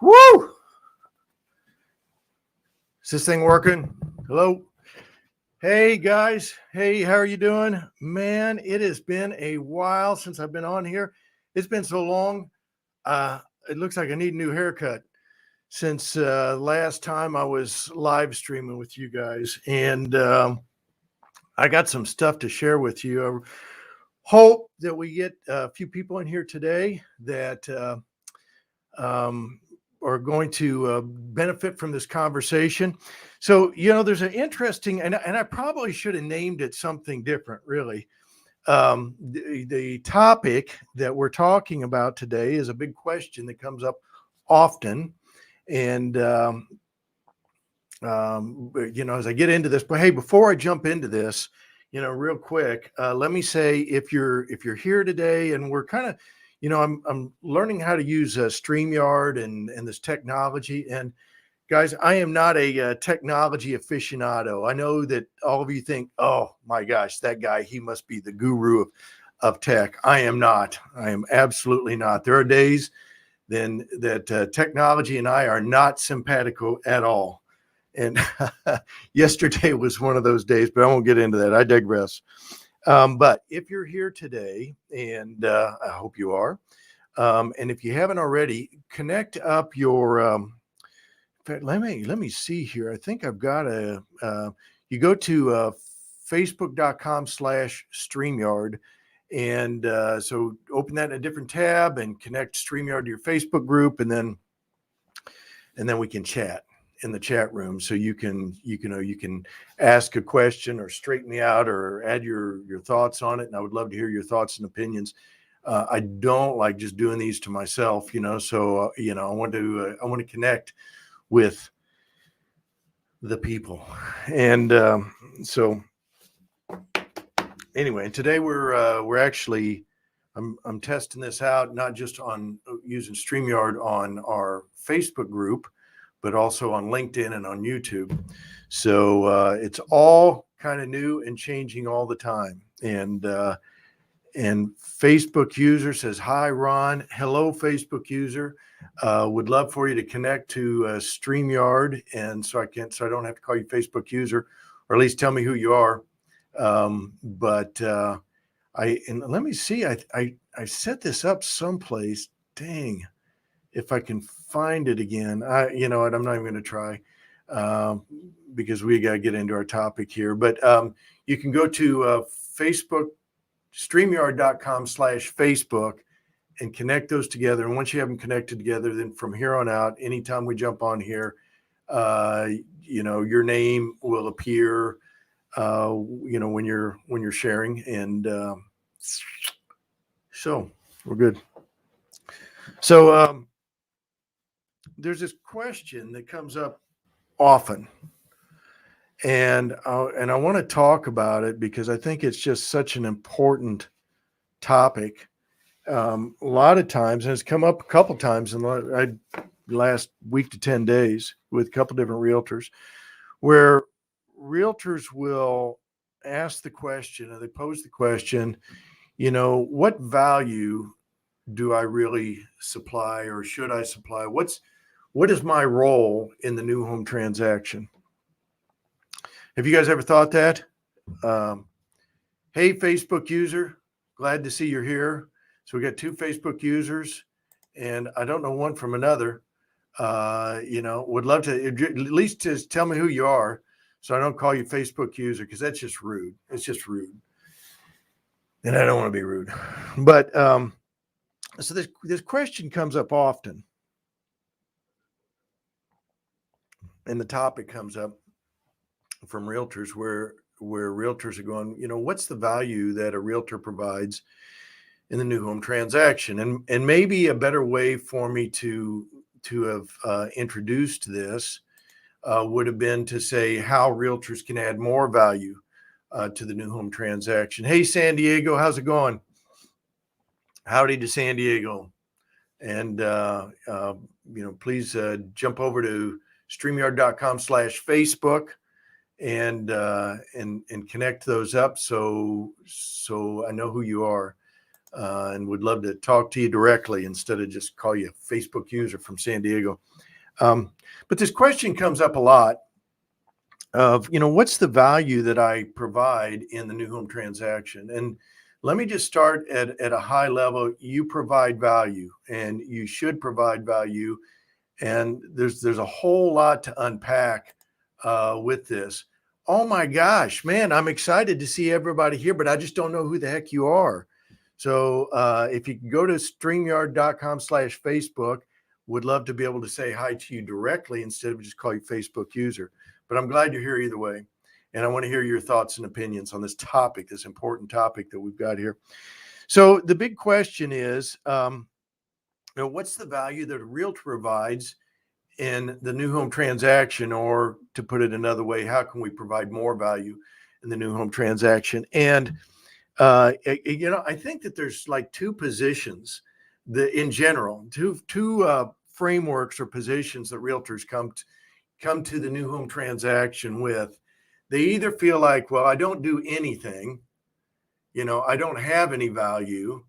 Woo! Is this thing working? Hello? Hey guys. Hey, how are you doing? Man, it has been a while since I've been on here. It's been so long. It looks like I need a new haircut since last time I was live streaming with you guys. And I got some stuff to share with you. I hope that we get a few people in here today that are going to benefit from this conversation. So, there's an interesting, and I probably should have named it something different, really. The topic that we're talking about today is a big question that comes up often. And, as I get into this, but hey, before I jump into this, real quick, let me say, if you're here today and we're kind of, I'm learning how to use StreamYard and this technology. And guys, I am not a technology aficionado. I know that all of you think, oh my gosh, that guy, he must be the guru of tech. I am not. I am absolutely not. There are days then that technology and I are not simpatico at all. And yesterday was one of those days, but I won't get into that. I digress. But if you're here today, and I hope you are, and if you haven't already, connect up your. In fact, let me see here. I think I've got you go to facebook.com/StreamYard, and so open that in a different tab and connect StreamYard to your Facebook group, and then we can chat in the chat room. So you can ask a question or straighten me out or add your thoughts on it. And I would love to hear your thoughts and opinions. I don't like just doing these to myself, so, I want to connect with the people. And so anyway, today we're actually, I'm testing this out, not just on using StreamYard on our Facebook group, but also on LinkedIn and on YouTube. So it's all kind of new and changing all the time. And Facebook user says, hi, Ron. Hello, Facebook user. Would love for you to connect to StreamYard. And so I don't have to call you Facebook user, or at least tell me who you are. And let me see, I set this up someplace. Dang. If I can find it again, I'm not even going to try because we got to get into our topic here. But you can go to Facebook, StreamYard.com/Facebook, and connect those together. And once you have them connected together, then from here on out, anytime we jump on here, your name will appear, when you're sharing. And so we're good. So there's this question that comes up often, and I want to talk about it because I think it's just such an important topic. A lot of times, and it's come up a couple times in the last week to 10 days with a couple different realtors, where realtors will ask the question, or they pose the question, what value do I really supply, or should I supply? What is my role in the new home transaction? Have you guys ever thought that? Hey, Facebook user, glad to see you're here. So we got two Facebook users, and I don't know one from another. Would love to at least just tell me who you are, so I don't call you Facebook user, because that's just rude. It's just rude, and I don't want to be rude. But so this question comes up often. And the topic comes up from realtors where realtors are going, what's the value that a realtor provides in the new home transaction? And maybe a better way for me to have introduced this would have been to say how realtors can add more value to the new home transaction. Hey, San Diego, how's it going? Howdy to San Diego. And, please jump over to StreamYard.com/Facebook and connect those up. So I know who you are. and would love to talk to you directly instead of just call you a Facebook user from San Diego. But this question comes up a lot of, what's the value that I provide in the new home transaction? And let me just start at a high level. You provide value, and you should provide value. And there's a whole lot to unpack with this. Oh my gosh, man, I'm excited to see everybody here, but I just don't know who the heck you are. So if you can go to StreamYard.com/Facebook, would love to be able to say hi to you directly instead of just call you Facebook user. But I'm glad you're here either way. And I want to hear your thoughts and opinions on this topic, this important topic that we've got here. So the big question is, what's the value that a realtor provides in the new home transaction? Or to put it another way, how can we provide more value in the new home transaction? And I think that there's like two positions that, in general, two frameworks or positions that realtors come to the new home transaction with. They either feel like, well, I don't do anything, I don't have any value,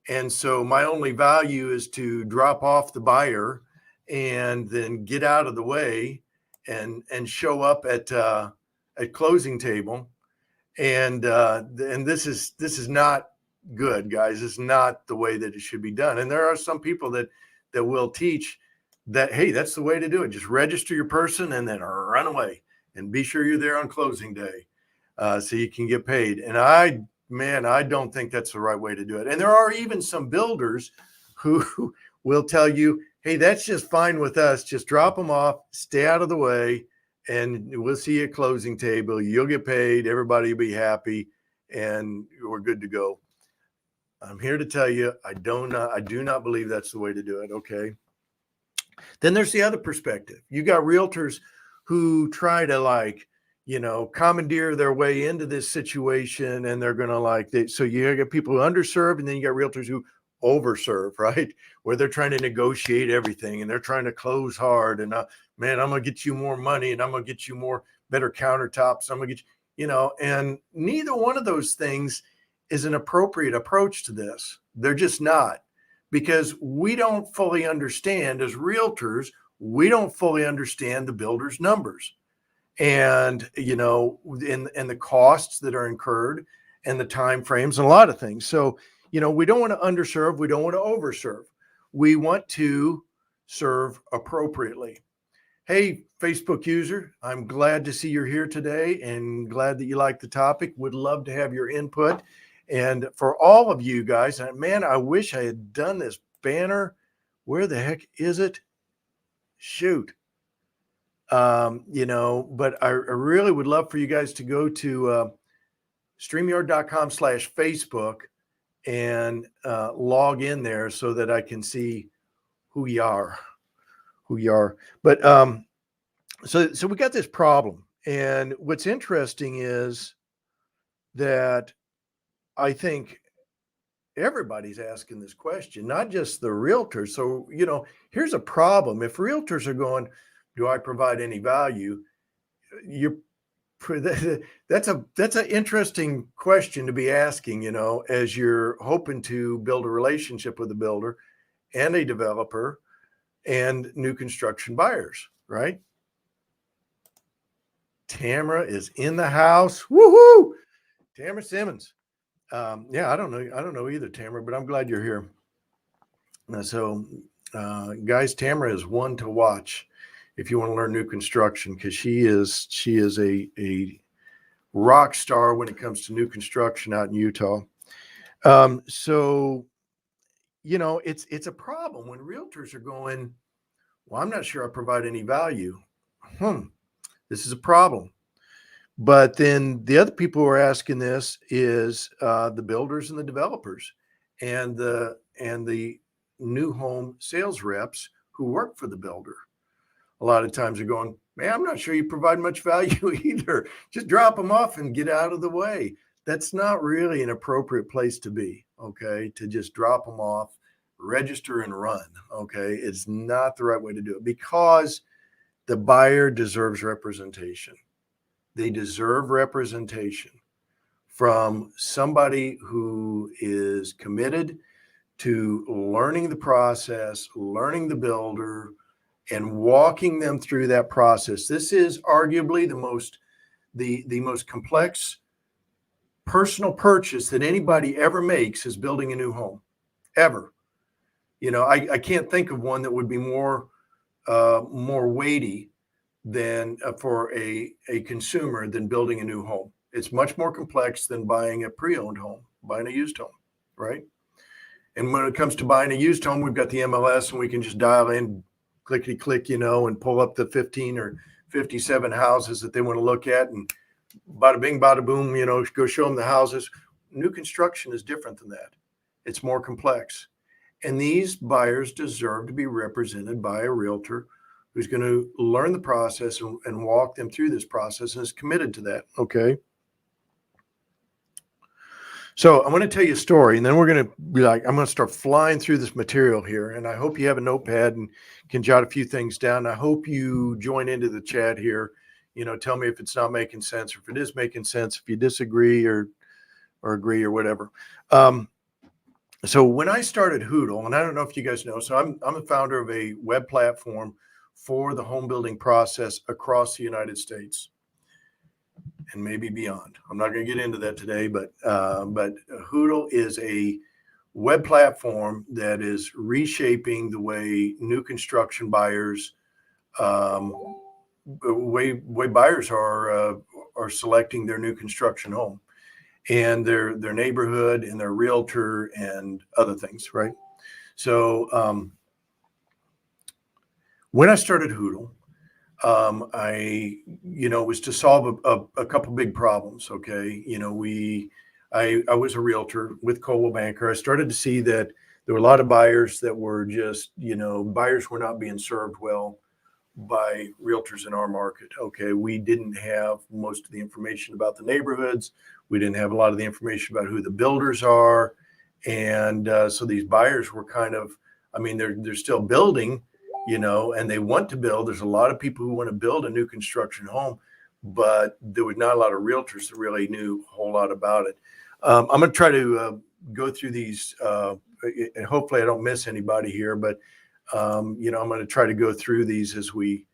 and so my only value is to drop off the buyer and then get out of the way and show up at closing table. And this is not good, guys. It's not the way that it should be done. And there are some people that will teach that, hey, that's the way to do it. Just register your person and then run away and be sure you're there on closing day so you can get paid. And I don't think that's the right way to do it. And there are even some builders who will tell you, hey, that's just fine with us. Just drop them off, stay out of the way, and we'll see you at closing table. You'll get paid. Everybody will be happy, and we're good to go. I'm here to tell you, I do not believe that's the way to do it. Okay. Then there's the other perspective. You got realtors who try to commandeer their way into this situation, and they're going to so you get people who underserve, and then you got realtors who overserve, right? Where they're trying to negotiate everything and they're trying to close hard and man, I'm going to get you more money and I'm going to get you more better countertops. I'm going to get and neither one of those things is an appropriate approach to this. They're just not, because we don't fully understand as realtors, we don't fully understand the builder's numbers and, and the costs that are incurred and the time frames and a lot of things. So, we don't want to underserve. We don't want to overserve. We want to serve appropriately. Hey, Facebook user, I'm glad to see you're here today and glad that you like the topic. Would love to have your input. And for all of you guys, man, I wish I had done this banner. Where the heck is it? Shoot. But I really would love for you guys to go to StreamYard.com/Facebook and log in there so that I can see who you are. But so we got this problem. And what's interesting is that I think everybody's asking this question, not just the realtors. So, here's a problem. If realtors are going, do I provide any value? That's an interesting question to be asking, as you're hoping to build a relationship with a builder and a developer and new construction buyers, right? Tamara is in the house. Woohoo! Tamara Simmons. Yeah, I don't know either, Tamara, but I'm glad you're here. So, guys, Tamara is one to watch if you want to learn new construction, because she is a rock star when it comes to new construction out in Utah. So, it's a problem when realtors are going, well, I'm not sure I provide any value. This is a problem. But then the other people who are asking this is the builders and the developers and the new home sales reps who work for the builder. A lot of times they're going, man, I'm not sure you provide much value either. Just drop them off and get out of the way. That's not really an appropriate place to be, okay? To just drop them off, register and run, okay? It's not the right way to do it, because the buyer deserves representation. They deserve representation from somebody who is committed to learning the process, learning the builder, and walking them through that process. This is arguably the most complex personal purchase that anybody ever makes, is building a new home, ever. I can't think of one that would be more weighty than for a consumer than building a new home. It's much more complex than buying a pre-owned home, buying a used home, right? And when it comes to buying a used home, we've got the MLS and we can just dial in, clickety click, and pull up the 15 or 57 houses that they want to look at, and bada bing, bada boom, go show them the houses. New construction is different than that. It's more complex. And these buyers deserve to be represented by a realtor who's going to learn the process and walk them through this process and is committed to that. Okay. So I'm going to tell you a story, and then we're going to be I'm going to start flying through this material here. And I hope you have a notepad and can jot a few things down. I hope you join into the chat here. Tell me if it's not making sense, or if it is making sense, if you disagree or agree or whatever. So when I started Hoodle, and I don't know if you guys know, so I'm the founder of a web platform for the home building process across the United States and maybe beyond. I'm not going to get into that today, but Hoodle is a web platform that is reshaping the way new construction buyers, way buyers are selecting their new construction home, and their neighborhood and their realtor and other things, right? So when I started Hoodle, I was to solve a couple big problems. Okay, I was a realtor with Coldwell Banker. I started to see that there were a lot of buyers that were just buyers were not being served well by realtors in our market. Okay, we didn't have most of the information about the neighborhoods. We didn't have a lot of the information about who the builders are, and so these buyers were kind of, they're still building, and they want to build. There's a lot of people who want to build a new construction home, but there was not a lot of realtors that really knew a whole lot about it. I'm going to try to go through these, and hopefully I don't miss anybody here, but I'm going to try to go through these as we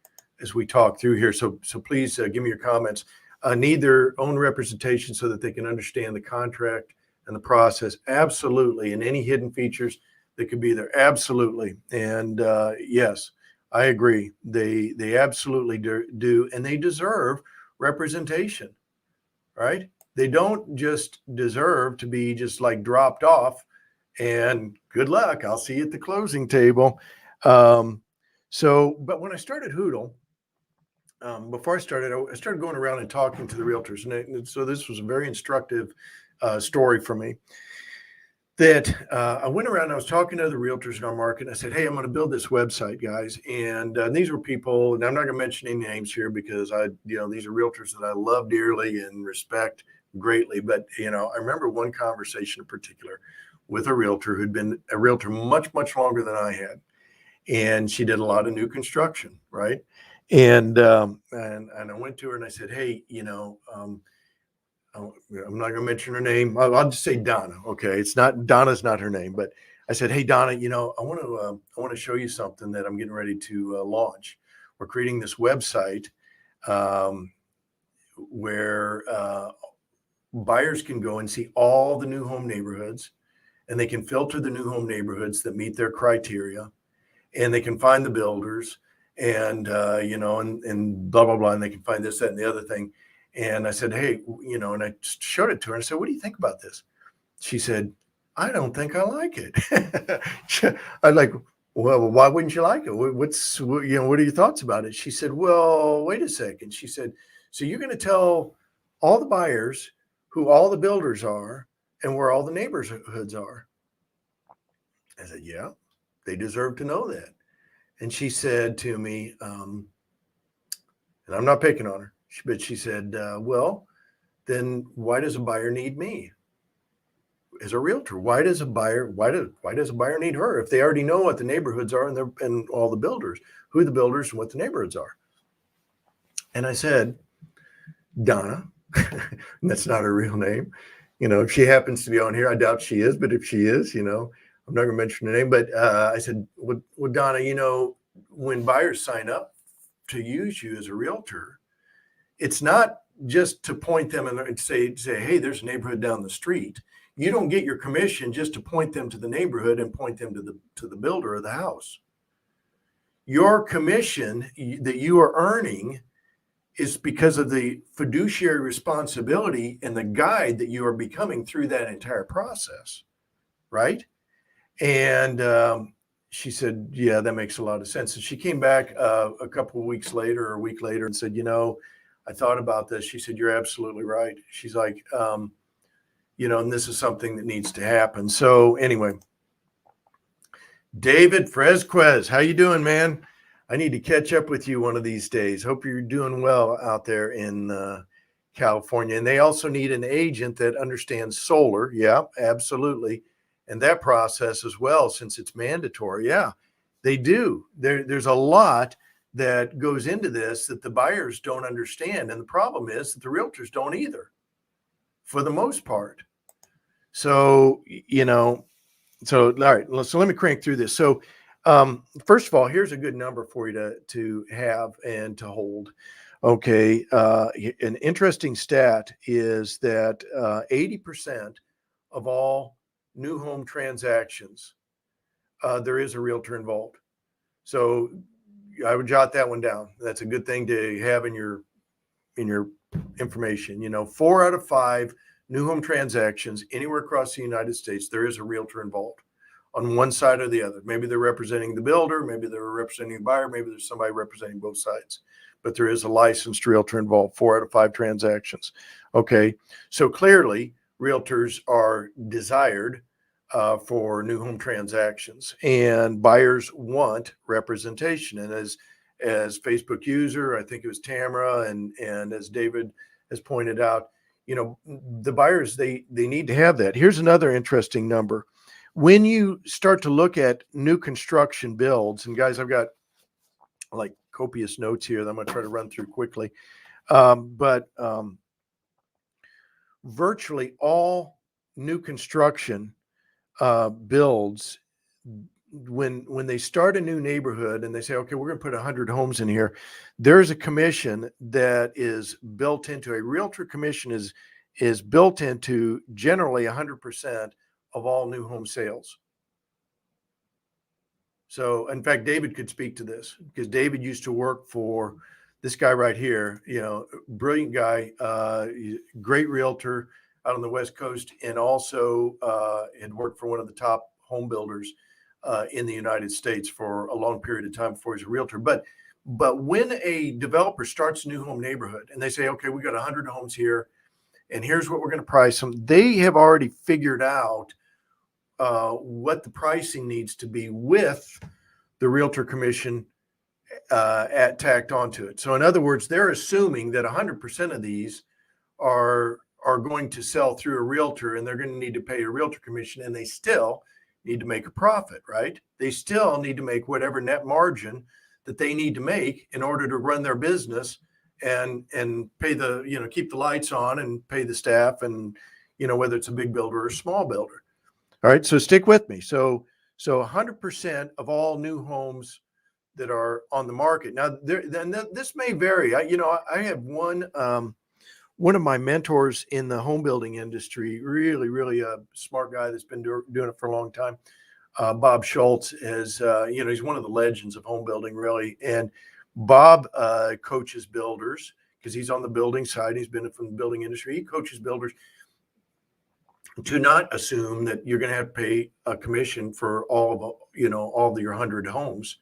talk through here. So please give me your comments. Need their own representation so that they can understand the contract and the process. Absolutely. And any hidden features that could be there. Absolutely. And yes, I agree. They absolutely do. And they deserve representation, right? They don't just deserve to be just dropped off and good luck, I'll see you at the closing table. But when I started Hoodle, before I started going around and talking to the realtors. And so this was a very instructive story for me, that I went around and I was talking to the realtors in our market. And I said, hey, I'm going to build this website, guys. And these were people, and I'm not going to mention any names here because these are realtors that I love dearly and respect greatly. But, I remember one conversation in particular with a realtor who'd been a realtor much, much longer than I had. And she did a lot of new construction, right? And I went to her and I said, hey, I'm not going to mention her name. I'll just say Donna. Okay, Donna's not her name, but I said, hey, Donna, I want to show you something that I'm getting ready to launch. We're creating this website where buyers can go and see all the new home neighborhoods, and they can filter the new home neighborhoods that meet their criteria, and they can find the builders, and and blah blah blah, and they can find this, that, and the other thing. And I said, hey, and I showed it to her. And I said, what do you think about this? She said, I don't think I like it. I'm like, well, why wouldn't you like it? What are your thoughts about it? She said, well, wait a second. She said, so you're going to tell all the buyers who all the builders are and where all the neighborhoods are? I said, yeah, they deserve to know that. And she said to me, and I'm not picking on her, but she said, well, then why does a buyer need me as a realtor? Why does a buyer need her if they already know what the neighborhoods are and all the builders, who the builders and what the neighborhoods are? And I said, Donna, That's not her real name. If she happens to be on here, I doubt she is, but if she is, I'm not going to mention her name. But I said, well, Donna, when buyers sign up to use you as a realtor, it's not just to point them and say, hey, there's a neighborhood down the street. You don't get your commission just to point them to the neighborhood and point them to the builder of the house. Your commission that you are earning is because of the fiduciary responsibility and the guide that you are becoming through that entire process, right? And she said, yeah, that makes a lot of sense. And she came back a couple of weeks later or a week later and said, I thought about this. She said, you're absolutely right. She's like, and this is something that needs to happen. So anyway, David Fresquez, how you doing, man? I need to catch up with you one of these days. Hope you're doing well out there in California. And they also need an agent that understands solar. Yeah, absolutely. And that process as well, since it's mandatory. Yeah, they do. There's a lot that goes into this that the buyers don't understand. And the problem is that the realtors don't either, for the most part. So, so, all right. So let me crank through this. So, first of all, here's a good number for you to have and to hold. Okay. An interesting stat is that 80% of all new home transactions, there is a realtor involved. So I would jot that one down. That's a good thing to have in your information. 4 out of 5 new home transactions anywhere across the United States, there is a realtor involved on one side or the other. Maybe they're representing the builder, maybe they're representing the buyer, maybe there's somebody representing both sides, but there is a licensed realtor involved, 4 out of 5 transactions. Okay, so clearly realtors are desired for new home transactions, and buyers want representation. And as Facebook user, I think it was Tamara, and as David has pointed out, the buyers, they need to have that. Here's another interesting number. When you start to look at new construction builds, and guys, I've got like copious notes here that I'm going to try to run through quickly. But virtually all new construction builds, when they start a new neighborhood and they say, okay, we're going to put 100 homes in here, there's a commission that is built into a realtor commission is built into generally 100% of all new home sales. So in fact, David could speak to this because David used to work for this guy right here, brilliant guy, great realtor out on the West Coast, and also had worked for one of the top home builders in the United States for a long period of time before he's a realtor. But when a developer starts a new home neighborhood and they say, okay, we got 100 homes here, and here's what we're going to price them, they have already figured out what the pricing needs to be with the realtor commission tacked onto it. So in other words, they're assuming that 100% of these are going to sell through a realtor, and they're going to need to pay a realtor commission, and they still need to make a profit, right? They still need to make whatever net margin that they need to make in order to run their business and pay the, keep the lights on and pay the staff, and whether it's a big builder or a small builder. All right, so stick with me. So 100% of all new homes that are on the market now, this may vary. I have one of my mentors in the home building industry, really a smart guy that's been doing it for a long time. Bob Schultz is, he's one of the legends of home building, really. And Bob coaches builders because he's on the building side. He's been from the building industry. He coaches builders to not assume that you're going to have to pay a commission for all of your 100 homes,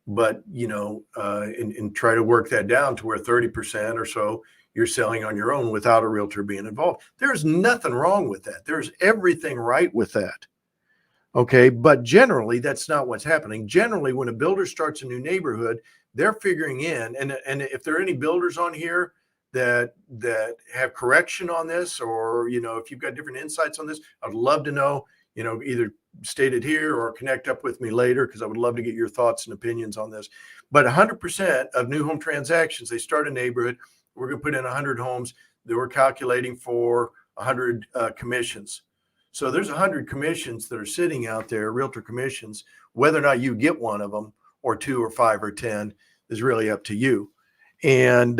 but and try to work that down to where 30% or so you're selling on your own without a realtor being involved. There's nothing wrong with that. There's everything right with that. Okay, but generally that's not what's happening. Generally, when a builder starts a new neighborhood, they're figuring in, and if there are any builders on here that have correction on this, or if you've got different insights on this, I'd love to know. Either state it here or connect up with me later, because I would love to get your thoughts and opinions on this. But 100% of new home transactions, they start a neighborhood. We're going to put in 100 homes. they were calculating for 100 commissions. So there's 100 commissions that are sitting out there, realtor commissions. Whether or not you get one of them, or 2 or 5 or 10, is really up to you. And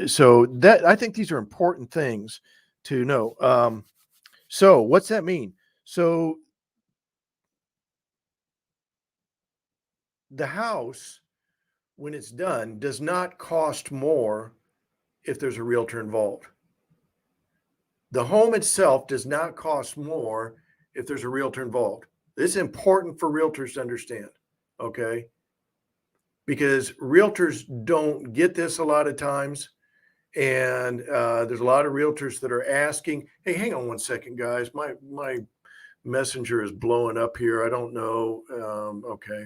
so that, I think these are important things to know. So what's that mean? So the house, when it's done, does not cost more if there's a realtor involved. The home itself does not cost more if there's a realtor involved. This is important for realtors to understand, okay? Because realtors don't get this a lot of times. And there's a lot of realtors that are asking, hey, hang on one second, guys. My messenger is blowing up here. I don't know. Okay.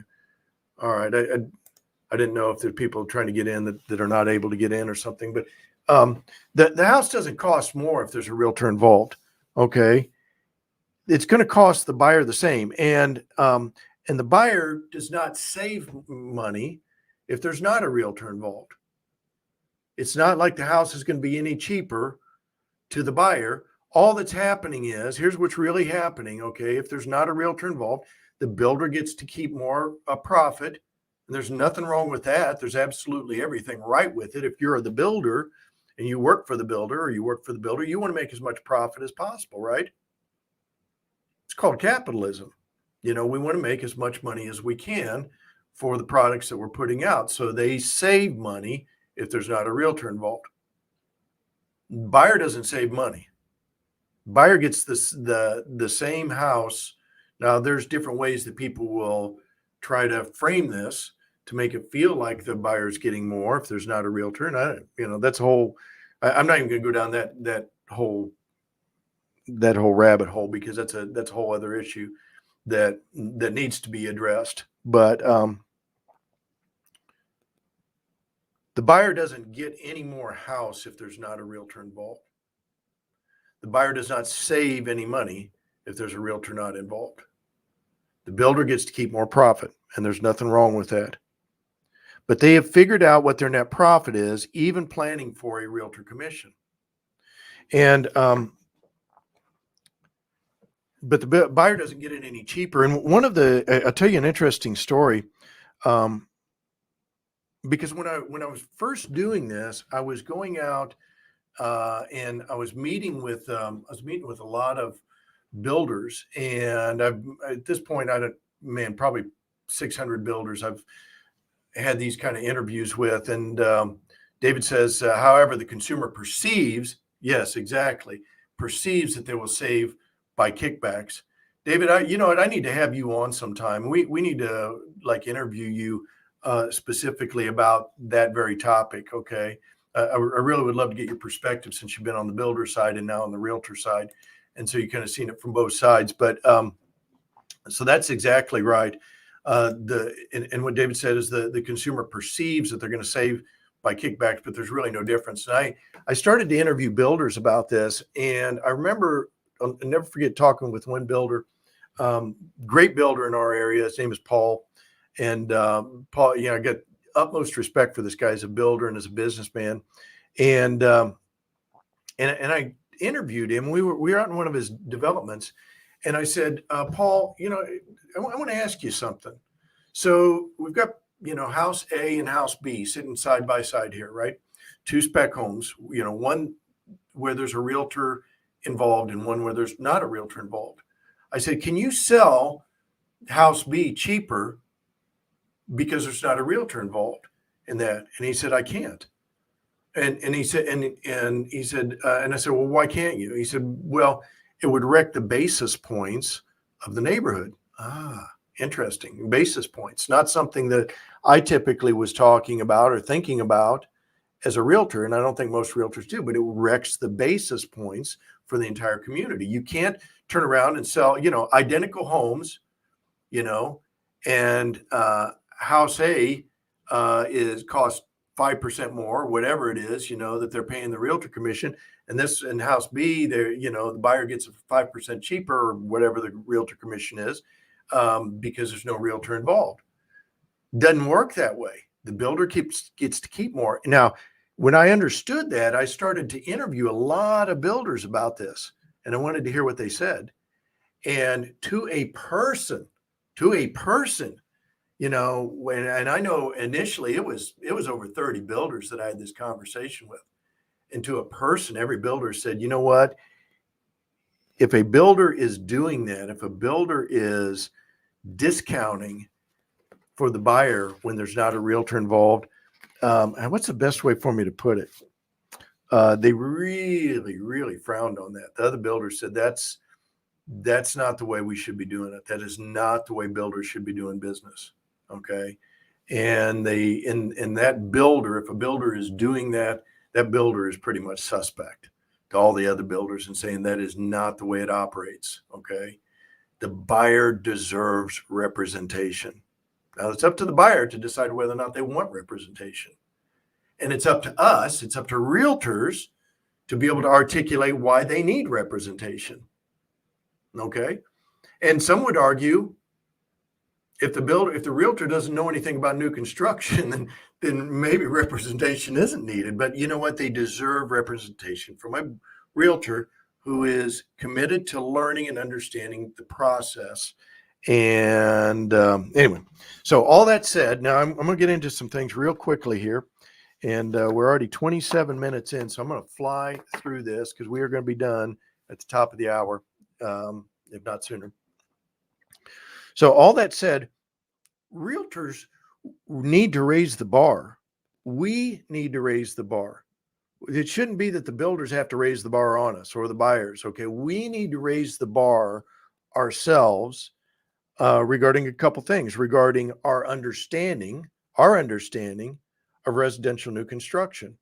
All right. I didn't know if there's people trying to get in that are not able to get in or something. But the house doesn't cost more if there's a realtor involved. Okay. It's going to cost the buyer the same. And the buyer does not save money if there's not a realtor involved. It's not like the house is going to be any cheaper to the buyer. All that's happening is, here's what's really happening, okay? If there's not a realtor involved, the builder gets to keep more profit. And there's nothing wrong with that. There's absolutely everything right with it. If you're the builder and you work for the builder, or you work for the builder, you want to make as much profit as possible, right? It's called capitalism. We want to make as much money as we can for the products that we're putting out. So they save money if there's not a realtor involved. Buyer doesn't save money. Buyer gets the same house. Now, there's different ways that people will try to frame this to make it feel like the buyer's getting more if there's not a realtor. And that's a whole. I'm not even going to go down that whole rabbit hole, because that's a whole other issue that needs to be addressed. But the buyer doesn't get any more house if there's not a realtor involved. The buyer does not save any money if there's a realtor not involved. The builder gets to keep more profit, and there's nothing wrong with that. But they have figured out what their net profit is, even planning for a realtor commission. And but the buyer doesn't get it any cheaper. And I'll tell you an interesting story. Because when I was first doing this, I was going out and I was meeting with a lot of builders, and at this point, probably 600 builders I've had these kind of interviews with. And David says, however, the consumer perceives, yes, exactly, perceives that they will save by kickbacks. David, I need to have you on sometime. We need to interview you specifically about that very topic. Okay. I really would love to get your perspective, since you've been on the builder side and now on the realtor side. And so you kind of seen it from both sides. But so that's exactly right. And what David said is the consumer perceives that they're going to save by kickbacks, but there's really no difference. And I started to interview builders about this. And I remember, I'll never forget talking with one builder, great builder in our area. His name is Paul. And Paul, I got utmost respect for this guy as a builder and as a businessman. And I interviewed him. We were out in one of his developments, and I said, Paul, I want to ask you something. So we've got house A and house B sitting side by side here, right? 2 spec homes. One where there's a realtor involved and one where there's not a realtor involved. I said, can you sell house B cheaper because there's not a realtor involved in that? And he said, I can't. And he said, and he said, and I said, well, why can't you? He said, well, it would wreck the basis points of the neighborhood. Interesting. Basis points, not something that I typically was talking about or thinking about as a realtor. And I don't think most realtors do, but it wrecks the basis points for the entire community. You can't turn around and sell, identical homes, and house A is cost 5% more, whatever it is, that they're paying the realtor commission. And this in house B, the buyer gets 5% cheaper, or whatever the realtor commission is, because there's no realtor involved. Doesn't work that way. The builder gets to keep more. Now, When I understood that, I started to interview a lot of builders about this, and I wanted to hear what they said. And to a person, and I know initially it was over 30 builders that I had this conversation with. And to a person, every builder said, you know what? If a builder is doing that, if a builder is discounting for the buyer when there's not a realtor involved, and what's the best way for me to put it? They really, really frowned on that. The other builders said that's not the way we should be doing it. That is not the way builders should be doing business. Okay. And in that builder, if a builder is doing that, that builder is pretty much suspect to all the other builders and saying that is not the way it operates. Okay. The buyer deserves representation. Now it's up to the buyer to decide whether or not they want representation. And it's up to us, it's up to realtors to be able to articulate why they need representation. Okay. And some would argue if the realtor doesn't know anything about new construction, then maybe representation isn't needed. But you know what? They deserve representation from a realtor who is committed to learning and understanding the process. And anyway, so all that said, now I'm going to get into some things real quickly here. And we're already 27 minutes in, so I'm going to fly through this because we are going to be done at the top of the hour, if not sooner. So all that said, realtors need to raise the bar. We need to raise the bar. It shouldn't be that the builders have to raise the bar on us or the buyers. Okay. We need to raise the bar ourselves regarding a couple things, regarding our understanding of residential new construction.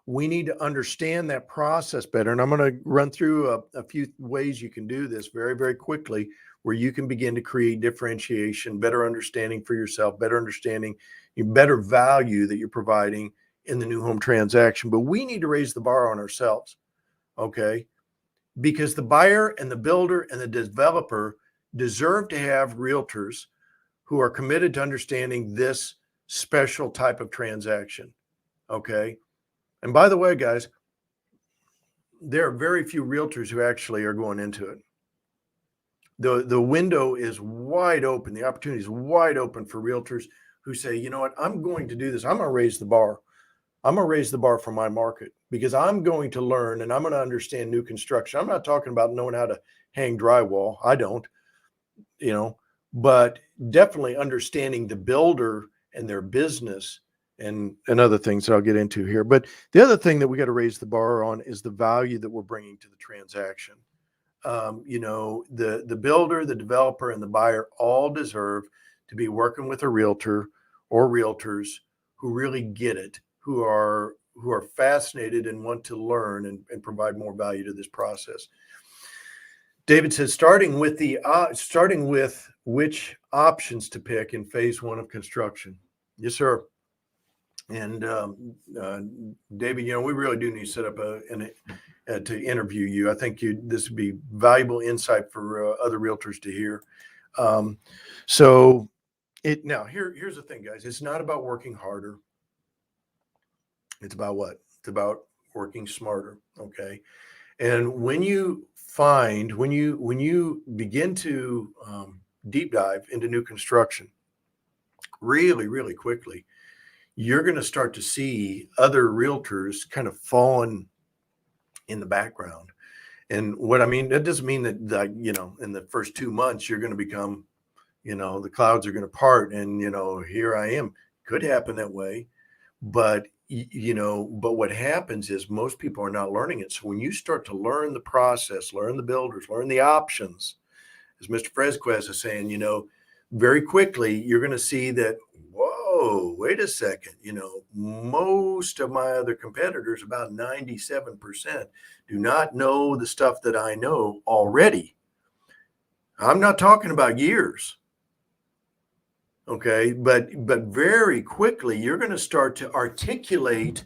We need to understand that process better. And I'm going to run through a few ways you can do this very, very quickly, where you can begin to create differentiation, better understanding for yourself, better understanding, better value that you're providing in the new home transaction. But we need to raise the bar on ourselves, okay? Because the buyer and the builder and the developer deserve to have realtors who are committed to understanding this special type of transaction, okay? And by the way, guys, there are very few realtors who actually are going into it. The window is wide open. The opportunity is wide open for realtors who say, you know what, I'm going to do this. I'm going to raise the bar. I'm going to raise the bar for my market because I'm going to learn and I'm going to understand new construction. I'm not talking about knowing how to hang drywall. I don't, but definitely understanding the builder and their business and other things that I'll get into here. But the other thing that we got to raise the bar on is the value that we're bringing to the transaction. The builder, the developer, and the buyer all deserve to be working with a realtor or realtors who really get it, who are fascinated and want to learn and provide more value to this process. David says, starting with which options to pick in phase one of construction. Yes, sir. And David, we really do need to set up to interview you. I think this would be valuable insight for other realtors to hear. Here's the thing, guys. It's not about working harder. It's about what? It's about working smarter. Okay. And when you begin to deep dive into new construction really, really quickly, you're going to start to see other realtors kind of falling in the background. And what I mean, that doesn't mean that, in the first 2 months, you're going to become, the clouds are going to part and, here I am. Could happen that way. But, but what happens is most people are not learning it. So when you start to learn the process, learn the builders, learn the options, as Mr. Fresquez is saying, very quickly, you're going to see that, whoa, wait a second. Most of my other competitors, about 97%, do not know the stuff that I know already. I'm not talking about years. Okay. But very quickly, you're going to start to articulate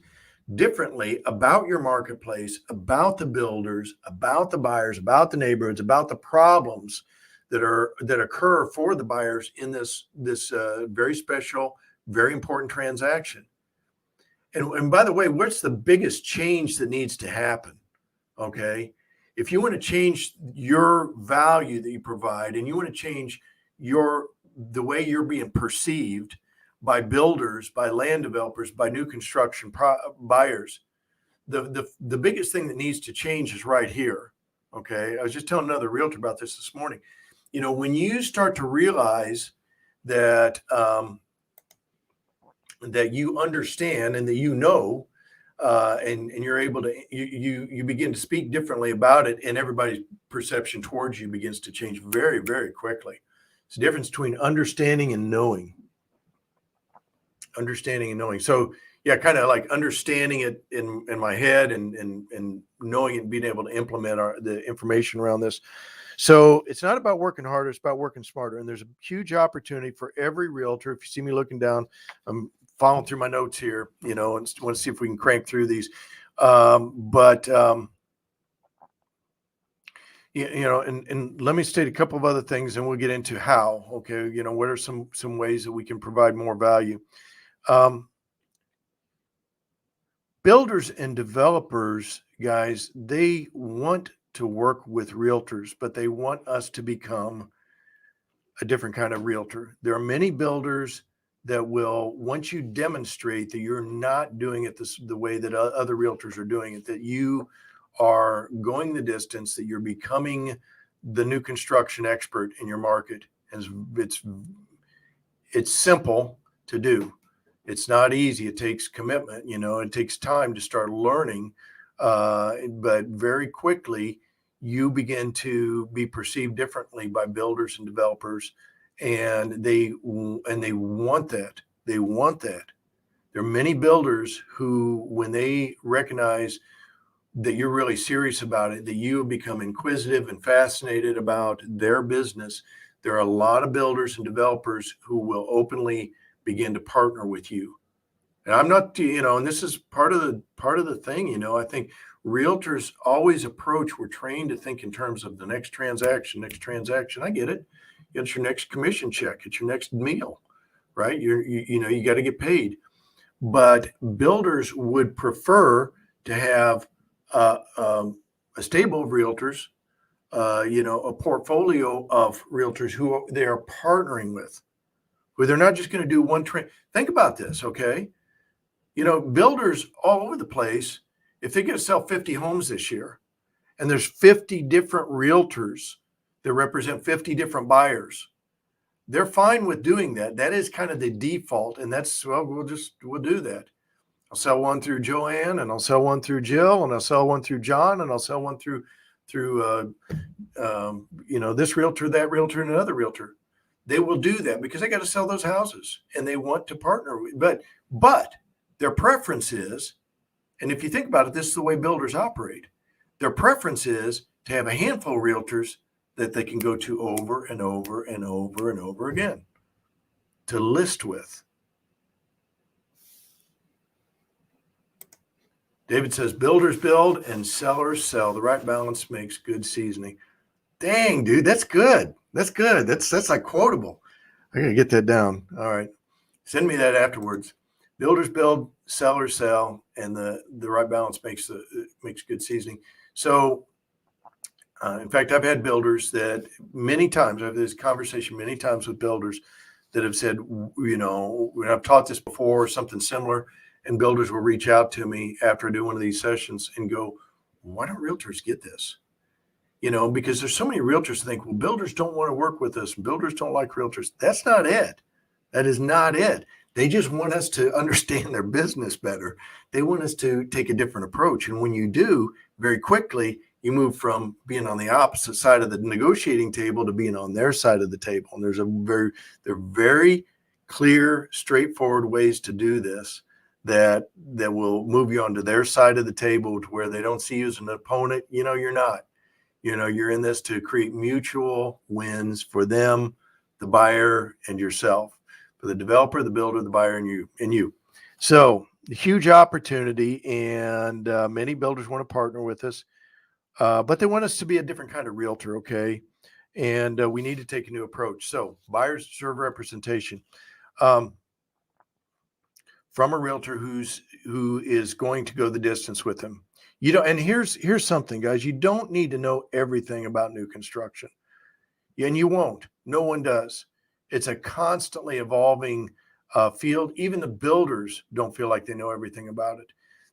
differently about your marketplace, about the builders, about the buyers, about the neighborhoods, about the problems that occur for the buyers in this very special, very important transaction. And by the way, what's the biggest change that needs to happen? Okay. If you want to change your value that you provide and you want to change the way you're being perceived by builders, by land developers, by new construction buyers, the biggest thing that needs to change is right here. Okay. I was just telling another realtor about this morning. When you start to realize that that you understand and that and you're able to you begin to speak differently about it, and everybody's perception towards you begins to change very, very quickly. It's the difference between understanding and knowing. So yeah, kind of like understanding it in my head and knowing it and being able to implement the information around this. So it's not about working harder, it's about working smarter. And there's a huge opportunity for every realtor. If you see me looking down, I'm following through my notes here, and want to see if we can crank through these. And let me state a couple of other things, and we'll get into how. Okay, what are some ways that we can provide more value? Builders and developers, guys, they want to work with realtors, but they want us to become a different kind of realtor. There are many builders that will, once you demonstrate that you're not doing it the way that other realtors are doing it, that you are going the distance, that you're becoming the new construction expert in your market. And it's simple to do. It's not easy. It takes commitment, it takes time to start learning. But very quickly, you begin to be perceived differently by builders and developers. And they want that. They want that. There are many builders who, when they recognize that you're really serious about it, that you have become inquisitive and fascinated about their business, there are a lot of builders and developers who will openly begin to partner with you. And I'm not, and this is part of the thing, I think realtors always we're trained to think in terms of the next transaction. I get it. It's your next commission check. It's your next meal, right? You got to get paid. But builders would prefer to have a stable of realtors, a portfolio of realtors who they are partnering with, who they're not just going to do one trend. Think about this, okay? Builders all over the place, if they get to sell 50 homes this year, and there's 50 different realtors that represent 50 different buyers, they're fine with doing that. That is kind of the default. And that's, well, we'll do that. I'll sell one through Joanne, and I'll sell one through Jill, and I'll sell one through John, and I'll sell one through this realtor, that realtor, and another realtor. They will do that because they got to sell those houses and they want to partner with, but their preference is, and if you think about it, this is the way builders operate. Their preference is to have a handful of realtors that they can go to over and over and over and over again to list with. David says, builders build and sellers sell. The right balance makes good seasoning. Dang, dude, that's good. That's good. That's like quotable. I gotta get that down. All right. Send me that afterwards. Builders build, sellers sell, and the right balance makes good seasoning. So, in fact, I've had builders that many times, I've had this conversation many times with builders that have said, when I've taught this before or something similar, and builders will reach out to me after I do one of these sessions and go, why don't realtors get this? Because there's so many realtors think, well, builders don't want to work with us. Builders don't like realtors. That's not it. That is not it. They just want us to understand their business better. They want us to take a different approach. And when you do, very quickly, you move from being on the opposite side of the negotiating table to being on their side of the table. And they're very clear, straightforward ways to do this that will move you onto their side of the table to where they don't see you as an opponent. You're not. You're in this to create mutual wins for them, the buyer, and yourself, for the developer, the builder, the buyer, and you. So a huge opportunity, and many builders want to partner with us, but they want us to be a different kind of realtor, okay? And we need to take a new approach. So buyers deserve representation. from a realtor who is going to go the distance with him. You don't, and here's something, guys. You don't need to know everything about new construction, and you won't. No one does. It's a constantly evolving field. Even the builders don't feel like they know everything about it.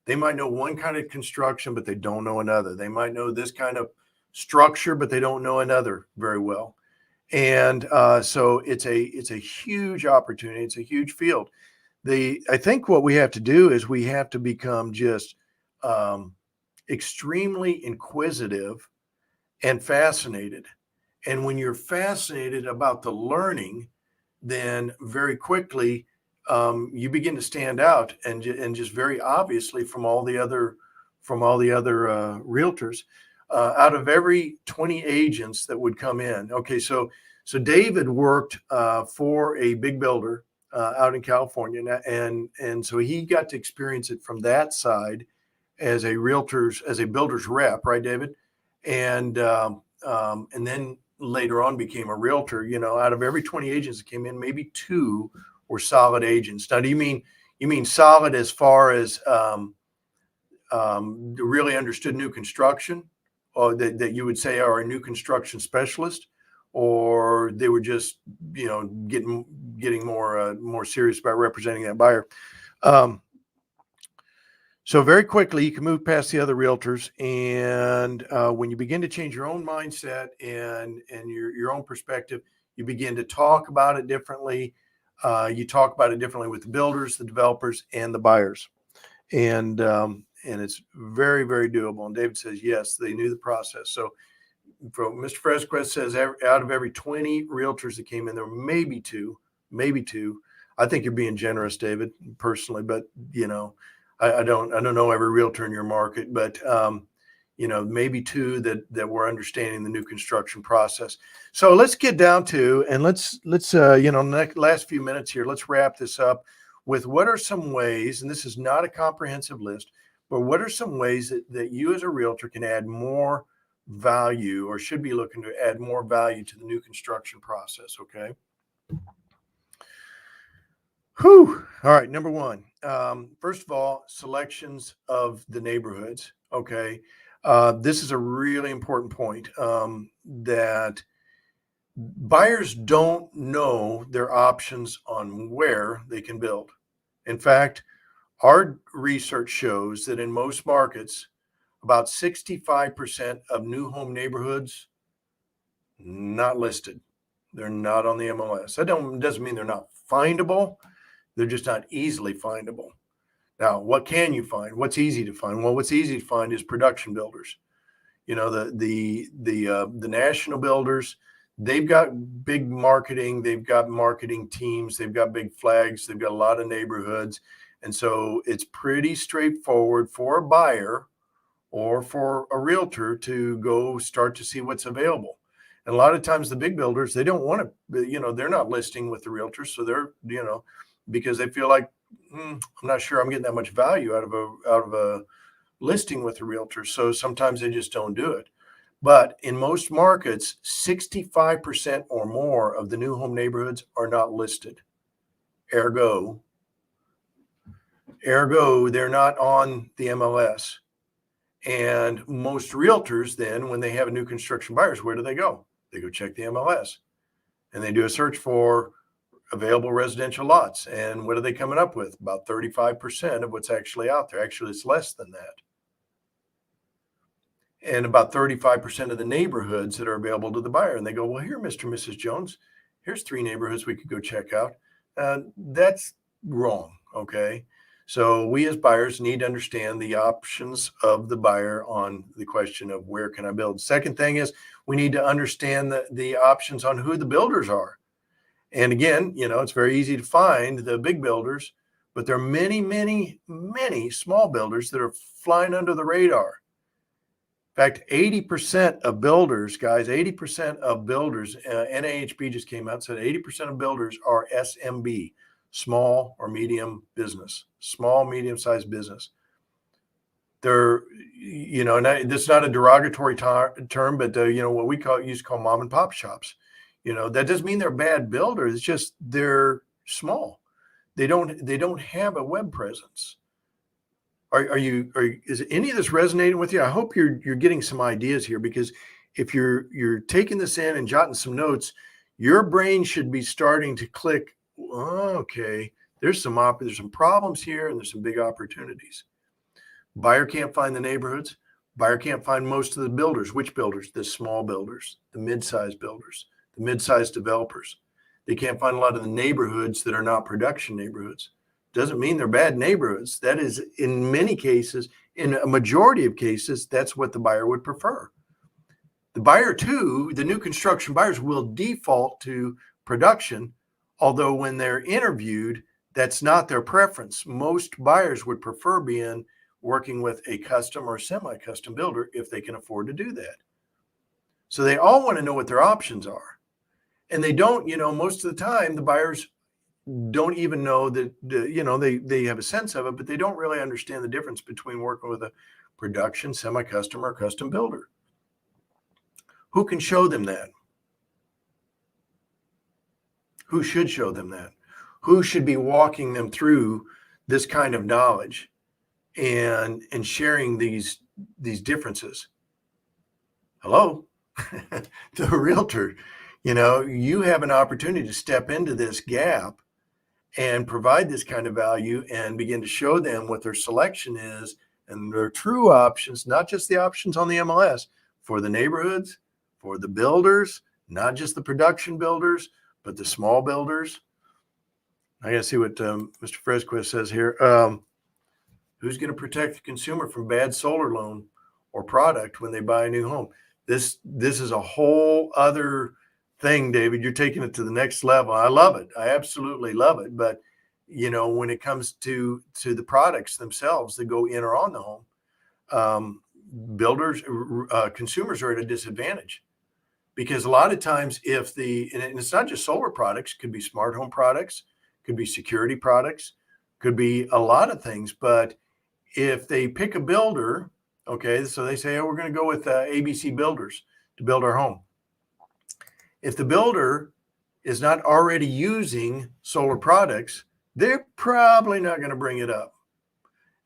They might know one kind of construction, but they don't know another. They might know this kind of structure, but they don't know another very well. And so it's a huge opportunity. It's a huge field. I think what we have to do is we have to become just extremely inquisitive and fascinated. And when you're fascinated about the learning, then very quickly you begin to stand out and just very obviously from all the other realtors. Out of every 20 agents that would come in, okay, so David worked for a big builder out in California, and so he got to experience it from that side as a builder's rep, right, David? And then later on became a realtor. You know, out of every 20 agents that came in, maybe 2 were solid agents. Now, do you mean solid as far as really understood new construction, or that you would say are a new construction specialist, or they were just, you know, getting more serious about representing that buyer? So very quickly, you can move past the other realtors, and when you begin to change your own mindset and your own perspective, you begin to talk about it differently. You talk about it differently with the builders, the developers, and the buyers, and it's very, very doable. And David says yes, they knew the process. So from Mr. Fresquez says out of every 20 realtors that came in, there were maybe two. I think you're being generous, David, personally, but you know. I don't know every realtor in your market, but you know, maybe 2 that were understanding the new construction process. So let's get down to, and let's you know, last few minutes here, let's wrap this up with what are some ways, and this is not a comprehensive list, but what are some ways that you as a realtor can add more value, or should be looking to add more value to the new construction process? Okay. Whew. All right. Number 1, first of all, selections of the neighborhoods. Okay. This is a really important point, that buyers don't know their options on where they can build. In fact, our research shows that in most markets, about 65% of new home neighborhoods not listed. They're not on the MLS. That doesn't mean they're not findable. They're just not easily findable. Now, what can you find? What's easy to find? Well, what's easy to find is production builders. You know, the national builders. They've got big marketing. They've got marketing teams. They've got big flags. They've got a lot of neighborhoods, and so it's pretty straightforward for a buyer or for a realtor to go start to see what's available. And a lot of times, the big builders, they don't want to. You know, they're not listing with the realtors, so they're, you know, because they feel like, I'm not sure I'm getting that much value out of a listing with a realtor. So sometimes they just don't do it. But in most markets, 65% or more of the new home neighborhoods are not listed. Ergo, they're not on the MLS. And most realtors then, when they have a new construction buyers, where do they go? They go check the MLS, and they do a search for available residential lots. And what are they coming up with? About 35% of what's actually out there. Actually, it's less than that. And about 35% of the neighborhoods that are available to the buyer. And they go, well, here, Mr. and Mrs. Jones, here's 3 neighborhoods we could go check out. That's wrong. Okay. So we as buyers need to understand the options of the buyer on the question of where can I build. Second thing is we need to understand the options on who the builders are. And again, you know, it's very easy to find the big builders, but there are many, many, many small builders that are flying under the radar. In fact, 80% of builders, guys, 80% of builders, NAHB just came out and said 80% of builders are SMB, small or medium business, small, medium-sized business. They're, you know, and this is not a derogatory term, but, you know, what we used to call mom and pop shops. You know, that doesn't mean they're bad builders. It's just they're small. They don't have a web presence. Is any of this resonating with you? I hope you're getting some ideas here, because if you're taking this in and jotting some notes, your brain should be starting to click. Oh, okay, there's some problems here, and there's some big opportunities. Buyer can't find the neighborhoods. Buyer can't find most of the builders. Which builders? The small builders, the mid-sized builders, the mid-sized developers. They can't find a lot of the neighborhoods that are not production neighborhoods. Doesn't mean they're bad neighborhoods. That is, in many cases, in a majority of cases, that's what the buyer would prefer. The buyer too, the new construction buyers will default to production, although when they're interviewed, that's not their preference. Most buyers would prefer working with a custom or semi-custom builder if they can afford to do that. So they all want to know what their options are. And they don't, most of the time, the buyers don't even know that, they have a sense of it, but they don't really understand the difference between working with a production, semi-custom, or custom builder. Who can show them that? Who should show them that? Who should be walking them through this kind of knowledge and sharing these differences? Hello? The realtor. You have an opportunity to step into this gap and provide this kind of value and begin to show them what their selection is and their true options, not just the options on the MLS, for the neighborhoods, for the builders, not just the production builders, but the small builders. I got to see what Mr. Fresquez says here. Who's going to protect the consumer from bad solar loan or product when they buy a new home? This is a whole other thing, David. You're taking it to the next level. I love it. I absolutely love it. But when it comes to the products themselves that go in or on the home, consumers are at a disadvantage, because a lot of times and it's not just solar products, could be smart home products, could be security products, could be a lot of things. But if they pick a builder, okay, so they say, oh, we're going to go with ABC Builders to build our home. If the builder is not already using solar products, they're probably not going to bring it up.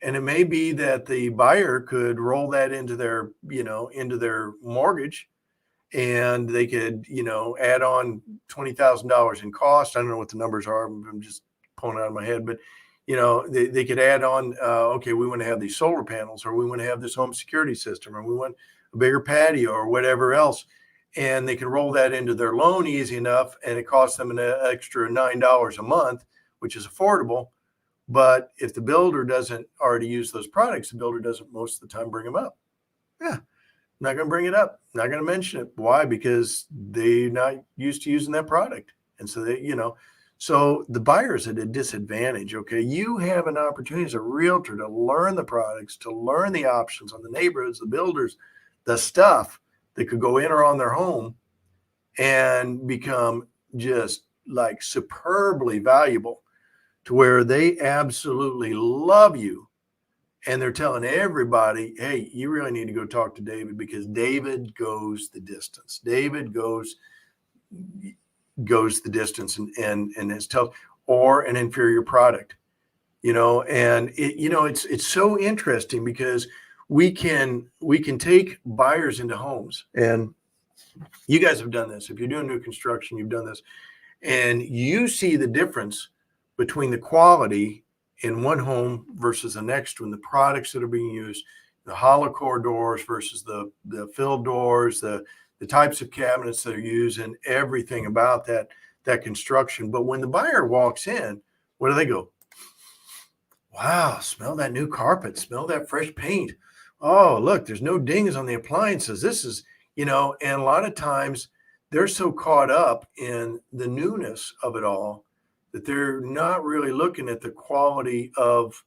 And it may be that the buyer could roll that into their mortgage, and they could, add on $20,000 in cost. I don't know what the numbers are. I'm just pulling it out of my head, but they could add on, okay, we want to have these solar panels, or we want to have this home security system, or we want a bigger patio, or whatever else. And they can roll that into their loan easy enough, and it costs them an extra $9 a month, which is affordable. But if the builder doesn't already use those products, the builder doesn't most of the time bring them up. Yeah, not going to bring it up, not going to mention it. Why? Because they're not used to using that product. And so so the buyer's at a disadvantage. Okay, you have an opportunity as a realtor to learn the products, to learn the options on the neighborhoods, the builders, the stuff that could go in or on their home, and become just like superbly valuable, to where they absolutely love you. And they're telling everybody, hey, you really need to go talk to David, because David goes the distance. David goes the distance and is or an inferior product, and it's so interesting, because we can take buyers into homes, and you guys have done this. If you're doing new construction, you've done this, and you see the difference between the quality in one home versus the next one, the products that are being used, the hollow core doors versus the filled doors, the types of cabinets that are used, and everything about that construction. But when the buyer walks in, what do they go? Wow, smell that new carpet, smell that fresh paint. Oh, look, there's no dings on the appliances. This is, and a lot of times they're so caught up in the newness of it all that they're not really looking at the quality of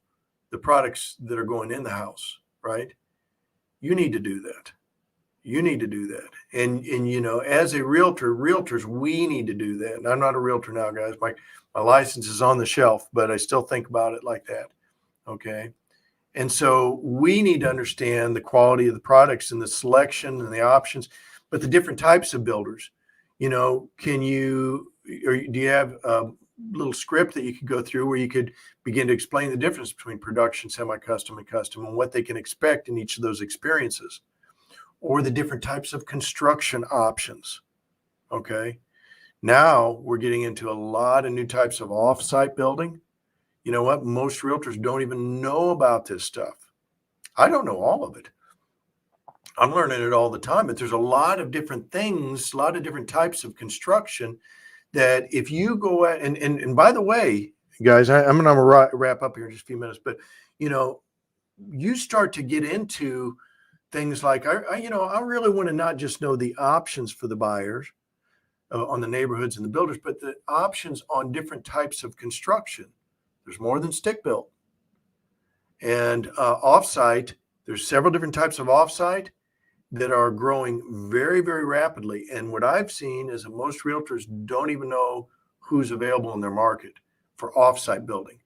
the products that are going in the house, right? You need to do that. You need to do that. And as a realtors, we need to do that. And I'm not a realtor now, guys. My license is on the shelf, but I still think about it like that. Okay. And so we need to understand the quality of the products and the selection and the options, but the different types of builders. Do you have little script that you could go through where you could begin to explain the difference between production, semi-custom, and custom, and what they can expect in each of those experiences, or the different types of construction options. Okay. Now we're getting into a lot of new types of off-site building. You know what? Most realtors don't even know about this stuff. I don't know all of it. I'm learning it all the time, but there's a lot of different things, a lot of different types of construction that if you go at, and by the way, guys, I'm going to wrap up here in just a few minutes, but you know, you start to get into things like, I really want to not just know the options for the buyers on the neighborhoods and the builders, but the options on different types of construction. There's more than stick built. And offsite, there's several different types of offsite that are growing very, very rapidly. And what I've seen is that most realtors don't even know who's available in their market for offsite building.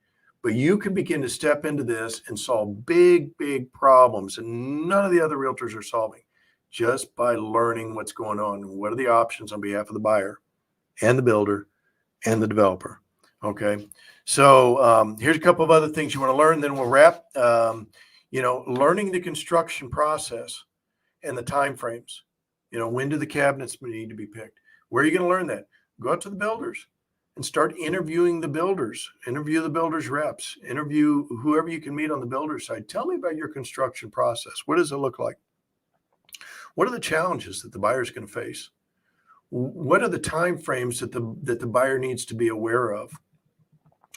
But you can begin to step into this and solve big, big problems, and none of the other realtors are solving, just by learning what's going on and what are the options on behalf of the buyer and the builder and the developer. Okay. So here's a couple of other things you want to learn, then we'll wrap. Learning the construction process and the time frames. When do the cabinets need to be picked? Where are you going to learn that? Go out to the builders and start interviewing the builders. Interview the builders reps. Interview whoever you can meet on the builder side. Tell me about your construction process. What does it look like? What are the challenges that the buyer is going to face? What are the time frames that the buyer needs to be aware of?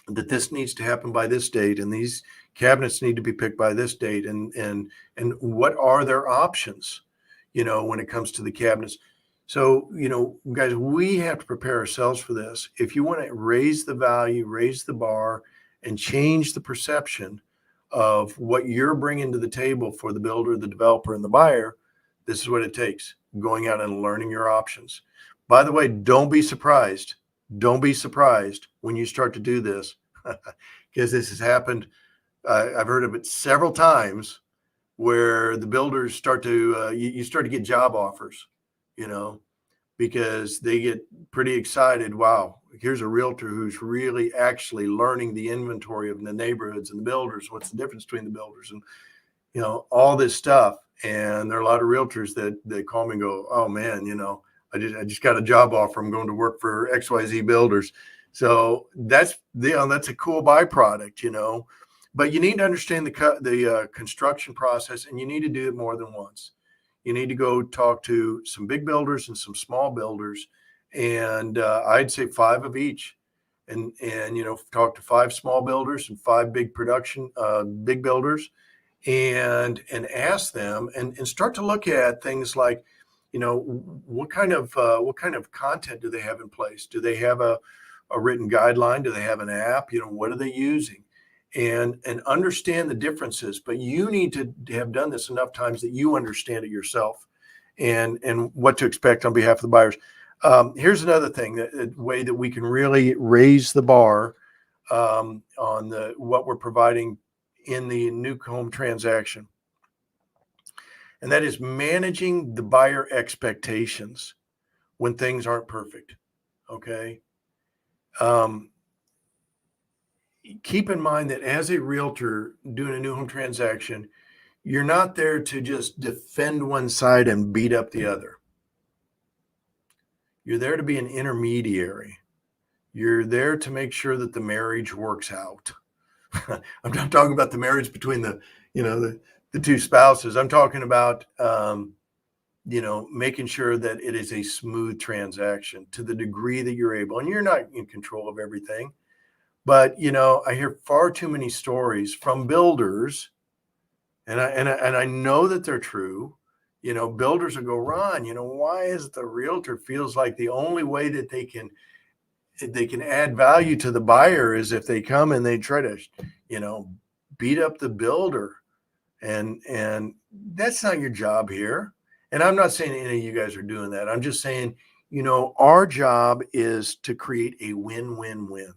That this needs to happen by this date, and these cabinets need to be picked by this date, and what are their options, when it comes to the cabinets. So, guys, we have to prepare ourselves for this. If you want to raise the value, raise the bar, and change the perception of what you're bringing to the table for the builder, the developer, and the buyer, this is what it takes: going out and learning your options. By the way, don't be surprised. Don't be surprised when you start to do this, because this has happened. I've heard of it several times where the builders start to, you start to get job offers, because they get pretty excited. Wow, here's a realtor who's really actually learning the inventory of the neighborhoods and the builders. What's the difference between the builders and, all this stuff. And there are a lot of realtors that they call me and go, oh man, I just got a job offer. I'm going to work for XYZ builders. So that's a cool byproduct, but you need to understand the construction process, and you need to do it more than once. You need to go talk to some big builders and some small builders, and I'd say 5 of each, and talk to 5 small builders and 5 big big builders, and ask them and start to look at things like, what kind of content do they have in place? Do they have a written guideline? Do they have an app? What are they using? And understand the differences. But you need to have done this enough times that you understand it yourself, and what to expect on behalf of the buyers. Here's another thing, that way that we can really raise the bar on what we're providing in the new home transaction. And that is managing the buyer expectations when things aren't perfect. Okay. Keep in mind that as a realtor doing a new home transaction, you're not there to just defend one side and beat up the other. You're there to be an intermediary. You're there to make sure that the marriage works out. I'm not talking about the marriage between the two spouses. I'm talking about, making sure that it is a smooth transaction to the degree that you're able, and you're not in control of everything. But, I hear far too many stories from builders, and I know that they're true. Builders will go, Ron, why is it the realtor feels like the only way that they can add value to the buyer is if they come and they try to, beat up the builder. And that's not your job here. And I'm not saying any of you guys are doing that. I'm just saying, our job is to create a win-win-win,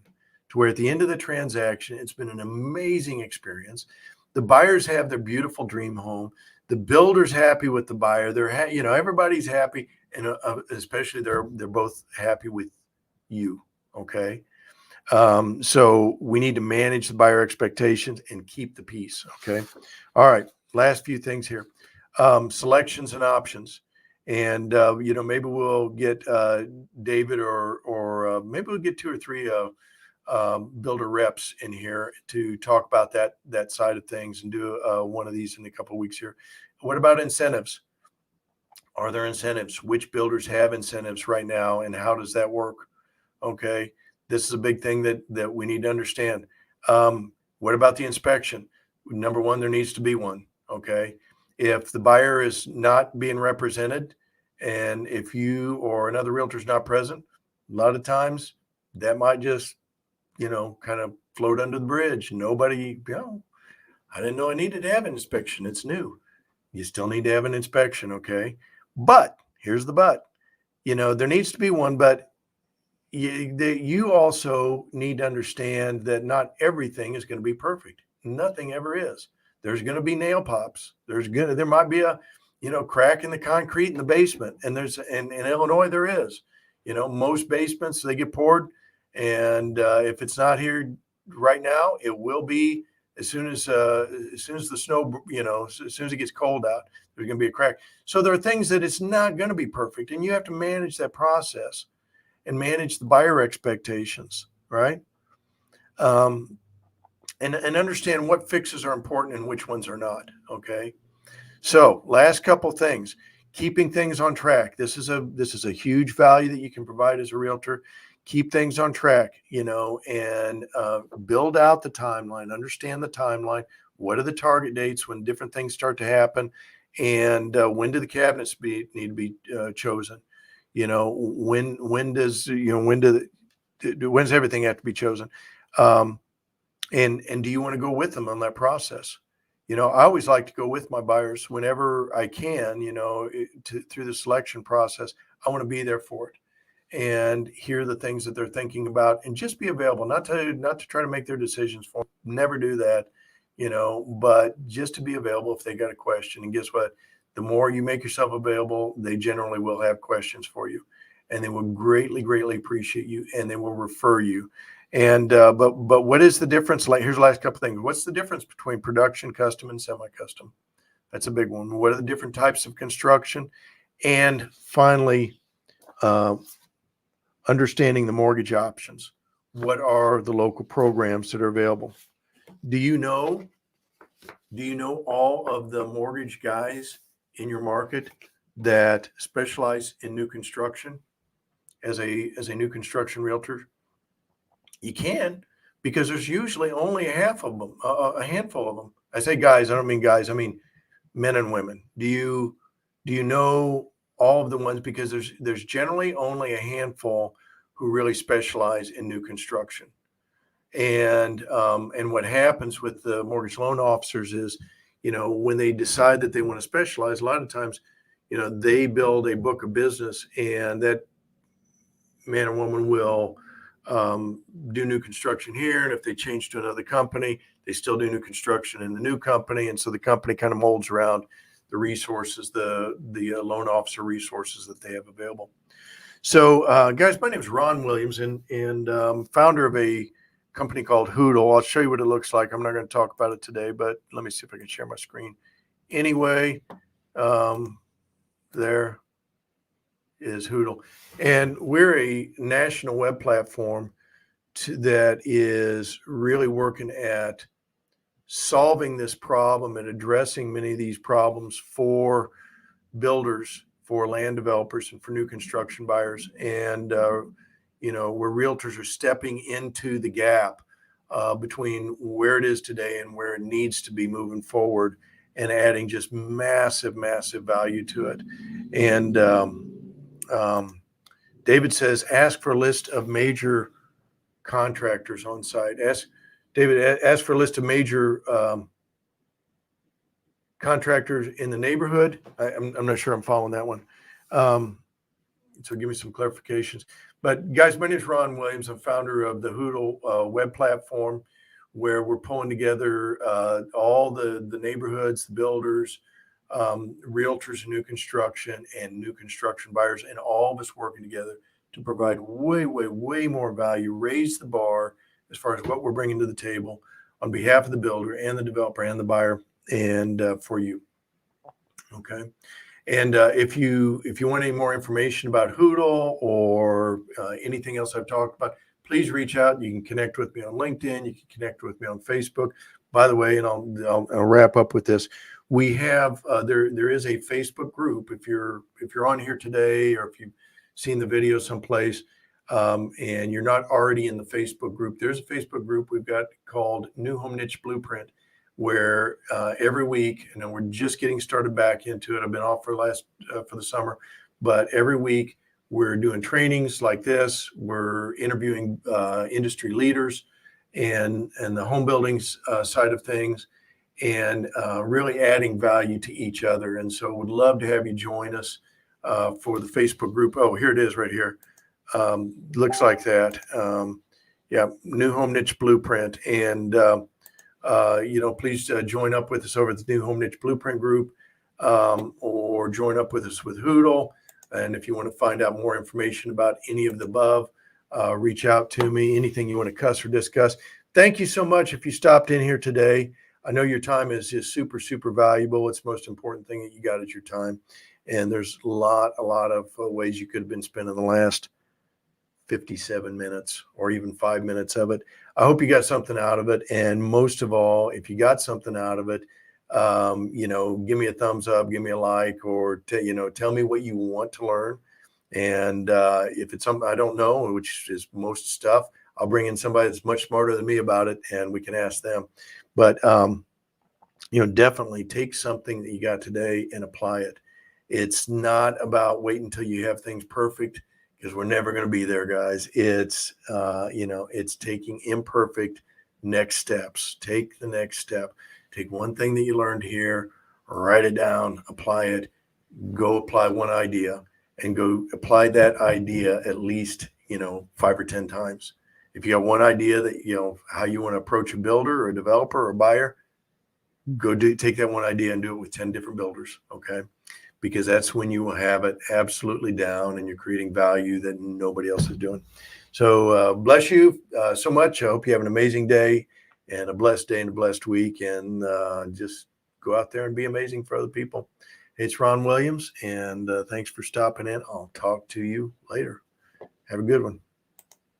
to where at the end of the transaction, it's been an amazing experience. The buyers have their beautiful dream home. The builder's happy with the buyer. They're everybody's happy, and especially they're both happy with you. Okay. So we need to manage the buyer expectations and keep the peace. Okay. All right. Last few things here. Selections and options. And, maybe we'll get David or maybe we'll get two or three builder reps in here to talk about that side of things and do one of these in a couple of weeks here. What about incentives? Are there incentives? Which builders have incentives right now, and how does that work? Okay, this is a big thing that we need to understand. What about the inspection? Number one, there needs to be one. Okay, if the buyer is not being represented, and if you or another realtor is not present, a lot of times that might just kind of float under the bridge. Nobody, I didn't know I needed to have an inspection. It's new. You still need to have an inspection. Okay, but here's the but. There needs to be one, but you also need to understand that not everything is going to be perfect. Nothing ever is. There's going to be nail pops. There might be a crack in the concrete in the basement, and in Illinois there is. Most basements, they get poured, and if it's not here right now, it will be as soon as the snow, as soon as it gets cold out, there's going to be a crack. So there are things that it's not going to be perfect, and you have to manage that process and manage the buyer expectations, right? And understand what fixes are important and which ones are not. Okay. So last couple things, keeping things on track. This is a huge value that you can provide as a realtor. Keep things on track, and build out the timeline, understand the timeline. What are the target dates when different things start to happen? And when do the cabinets need to be chosen? When does when's everything have to be chosen? And do you want to go with them on that process? I always like to go with my buyers whenever I can, through the selection process. I want to be there for it and hear the things that they're thinking about and just be available, not to try to make their decisions for them. Never do that, but just to be available if they got a question. And guess what? The more you make yourself available, they generally will have questions for you, and they will greatly, greatly appreciate you, and they will refer you. And but what is the difference? Like, here's the last couple things. What's the difference between production, custom, and semi-custom? That's a big one. What are the different types of construction? And finally, understanding the mortgage options. What are the local programs that are available? Do you know all of the mortgage guys in your market that specialize in new construction as a new construction realtor? You can, because there's usually only a handful of them. I say guys, I don't mean guys, I mean men and women. Do you know all of the ones? Because there's generally only a handful who really specialize in new construction. And what happens with the mortgage loan officers is, when they decide that they want to specialize, a lot of times, they build a book of business, and that man or woman will do new construction here. And if they change to another company, they still do new construction in the new company. And so the company kind of molds around the resources, the loan officer resources that they have available. So, guys, my name is Ron Williams, and founder of a company called Hoodle. I'll show you what it looks like. I'm not going to talk about it today, but let me see if I can share my screen. Anyway, there is Hoodle, and we're a national web platform that is really working at solving this problem and addressing many of these problems for builders, for land developers, and for new construction buyers. And where realtors are stepping into the gap between where it is today and where it needs to be moving forward, and adding just massive, massive value to it. And David says, ask for a list of major contractors on site. Ask for a list of major contractors in the neighborhood. I'm not sure I'm following that one. So give me some clarifications. But guys, my name is Ron Williams. I'm founder of the Hoodle web platform, where we're pulling together all the neighborhoods, the builders, realtors in new construction, and new construction buyers, and all of us working together to provide way, way, way more value, raise the bar as far as what we're bringing to the table on behalf of the builder and the developer and the buyer and for you. Okay. And if you want any more information about Hoodle or anything else I've talked about, please reach out. You can connect with me on LinkedIn. You can connect with me on Facebook. By the way, and I'll wrap up with this. We have there is a Facebook group. If you're on here today, or if you've seen the video someplace, and you're not already in the Facebook group, there's a Facebook group we've got called New Home Niche Blueprint, where every week, and we're just getting started back into it. I've been off for the summer, but every week we're doing trainings like this. We're interviewing industry leaders and the home building side of things, and really adding value to each other. And so would love to have you join us for the Facebook group. Oh, here it is right here. Looks like that. Yeah, New Home Niche Blueprint. And please join up with us over at the New Home Niche Blueprint group, or join up with us with Hoodle. And if you want to find out more information about any of the above, reach out to me. Anything you want to cuss or discuss. Thank you so much if you stopped in here today. I know your time is just super, super valuable. It's the most important thing that you got is your time. And there's a lot of ways you could have been spending the last 57 minutes or even 5 minutes of it. I hope you got something out of it. And most of all, if you got something out of it, give me a thumbs up, give me a like, or tell me what you want to learn. And if it's something I don't know, which is most stuff, I'll bring in somebody that's much smarter than me about it, and we can ask them. But definitely take something that you got today and apply it. It's not about waiting until you have things perfect, because we're never going to be there, guys. It's it's taking imperfect next steps. Take the next step. Take one thing that you learned here, write it down, apply it, go apply one idea, and go apply that idea at least 5 or 10 times. If you got one idea that how you want to approach a builder or a developer or a buyer, take that one idea and do it with 10 different builders. Okay. Because that's when you will have it absolutely down and you're creating value that nobody else is doing. So bless you so much. I hope you have an amazing day and a blessed day and a blessed week, and just go out there and be amazing for other people. It's Ron Williams, and thanks for stopping in. I'll talk to you later. Have a good one.